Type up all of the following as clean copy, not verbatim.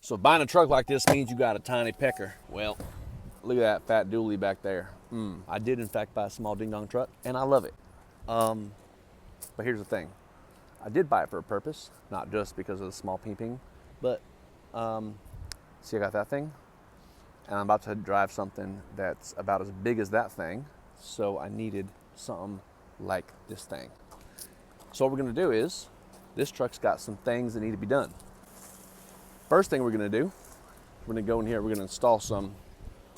So buying a truck like this means you got a tiny pecker. Well, look at that fat dually back there. I did in fact buy a small ding dong truck and I love it. But here's the thing. I did buy it for a purpose, not just because of the small ping, but see, I got that thing and I'm about to drive something that's about as big as that thing. So I needed something like this thing. So what we're gonna do is, this truck's got some things that need to be done. First thing we're gonna do, we're gonna go in here, we're gonna install some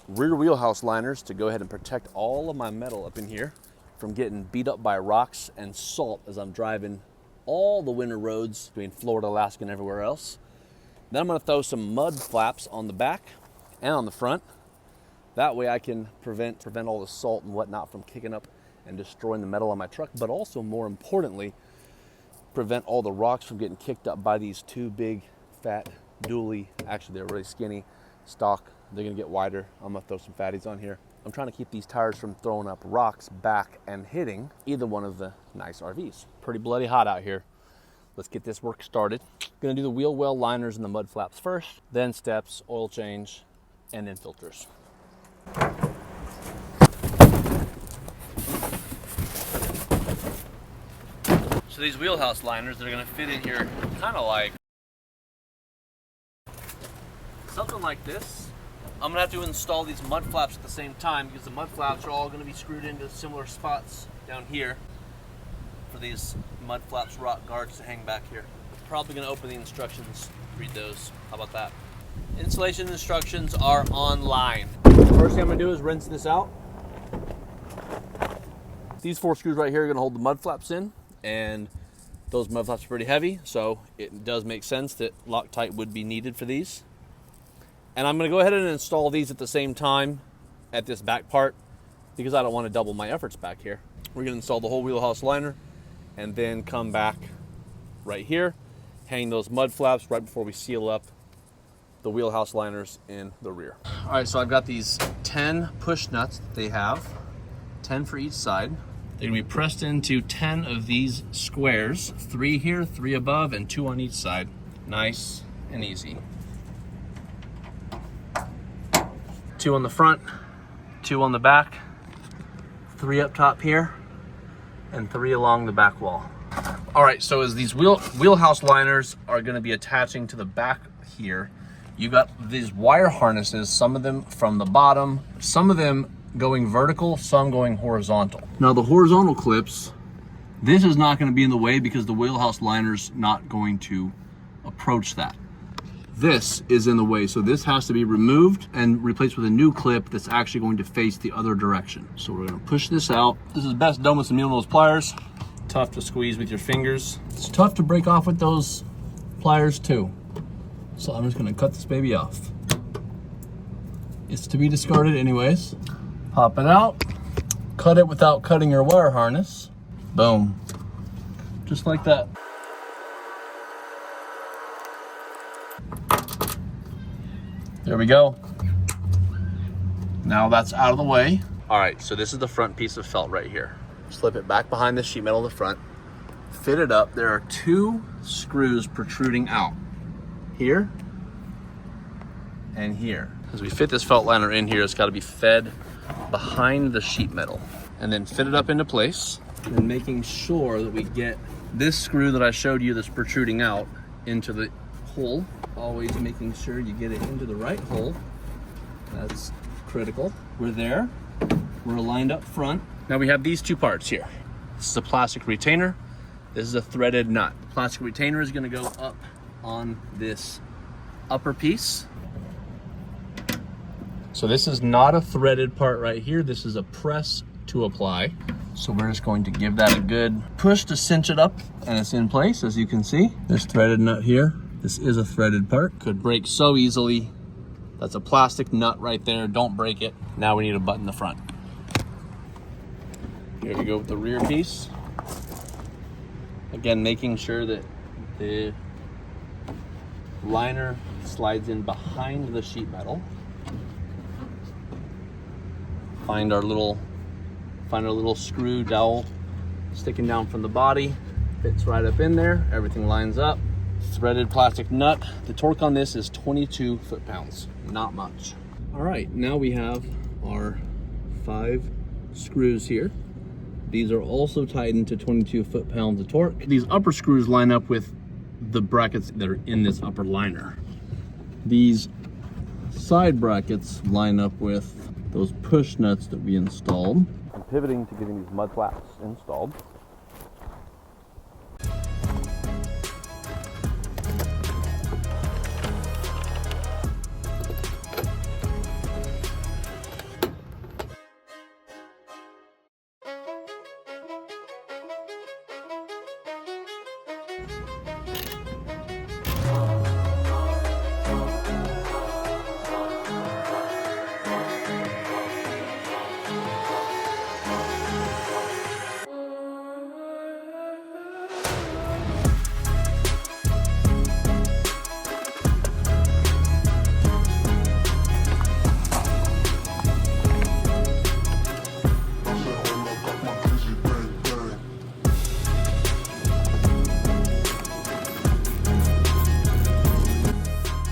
rear wheelhouse liners to go ahead and protect all of my metal up in here from getting beat up by rocks and salt as I'm driving all the winter roads between Florida, Alaska, and everywhere else. Then I'm gonna throw some mud flaps on the back and on the front. That way I can prevent all the salt and whatnot from kicking up and destroying the metal on my truck, but also more importantly, prevent all the rocks from getting kicked up by these two big fat dually, actually they're really skinny, stock. They're gonna get wider. I'm gonna throw some fatties on here. I'm trying to keep these tires from throwing up rocks back and hitting either one of the nice RVs. Pretty bloody hot out here. Let's get this work started. Gonna do the wheel well liners and the mud flaps first, then steps, oil change, and then filters. So these wheelhouse liners, they're gonna fit in here kind of like something like this. I'm gonna have to install these mud flaps at the same time because the mud flaps are all gonna be screwed into similar spots down here for these mud flaps rock guards to hang back here. Probably gonna open the instructions, read those. How about that? Installation instructions are online. First thing I'm gonna do is rinse this out. These 4 screws right here are gonna hold the mud flaps in, and those mud flaps are pretty heavy, so it does make sense that Loctite would be needed for these. And I'm gonna go ahead and install these at the same time at this back part because I don't want to double my efforts back here. We're gonna install the whole wheelhouse liner and then come back right here, hang those mud flaps right before we seal up the wheelhouse liners in the rear. All right, so I've got these 10 push nuts that they have, 10 for each side. They're gonna be pressed into 10 of these squares, 3 here, 3 above, and 2 on each side. Nice and easy. 2 on the front, 2 on the back, 3 up top here, and 3 along the back wall. All right, so as these wheelhouse liners are gonna be attaching to the back here, you got these wire harnesses, some of them from the bottom, some of them going vertical, some going horizontal. Now the horizontal clips, this is not gonna be in the way because the wheelhouse liner's not going to approach that. This is in the way, so this has to be removed and replaced with a new clip that's actually going to face the other direction. So we're gonna push this out. This is best done with some needle nose pliers. Tough to squeeze with your fingers. It's tough to break off with those pliers too. So I'm just gonna cut this baby off. It's to be discarded anyways. Pop it out, cut it without cutting your wire harness. Boom, just like that. There we go. Now that's out of the way. All right, so this is the front piece of felt right here. Slip it back behind the sheet metal in the front, fit it up. There are 2 screws protruding out, here and here. As we fit this felt liner in here, it's gotta be fed behind the sheet metal and then fit it up into place, and making sure that we get this screw that I showed you that's protruding out into the hole. Always making sure you get it into the right hole. That's critical. We're there. We're aligned up front. Now we have these 2 parts here. This is a plastic retainer. This is a threaded nut. The plastic retainer is going to go up on this upper piece. So this is not a threaded part right here. This is a press to apply. So we're just going to give that a good push to cinch it up, and it's in place, as you can see. This threaded nut here. This is a threaded part. Could break so easily. That's a plastic nut right there. Don't break it. Now we need to button the front. Here we go with the rear piece. Again, making sure that the liner slides in behind the sheet metal. Find our little screw dowel sticking down from the body. Fits right up in there. Everything lines up. threaded plastic nut. The torque on this is 22 foot-pounds, not much. All right, now we have our 5 screws here. These are also tightened to 22 foot-pounds of torque. These upper screws line up with the brackets that are in this upper liner. These side brackets line up with those push nuts that we installed. I'm pivoting to getting these mud flaps installed.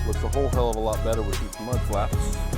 Looks a whole hell of a lot better with these mud flaps.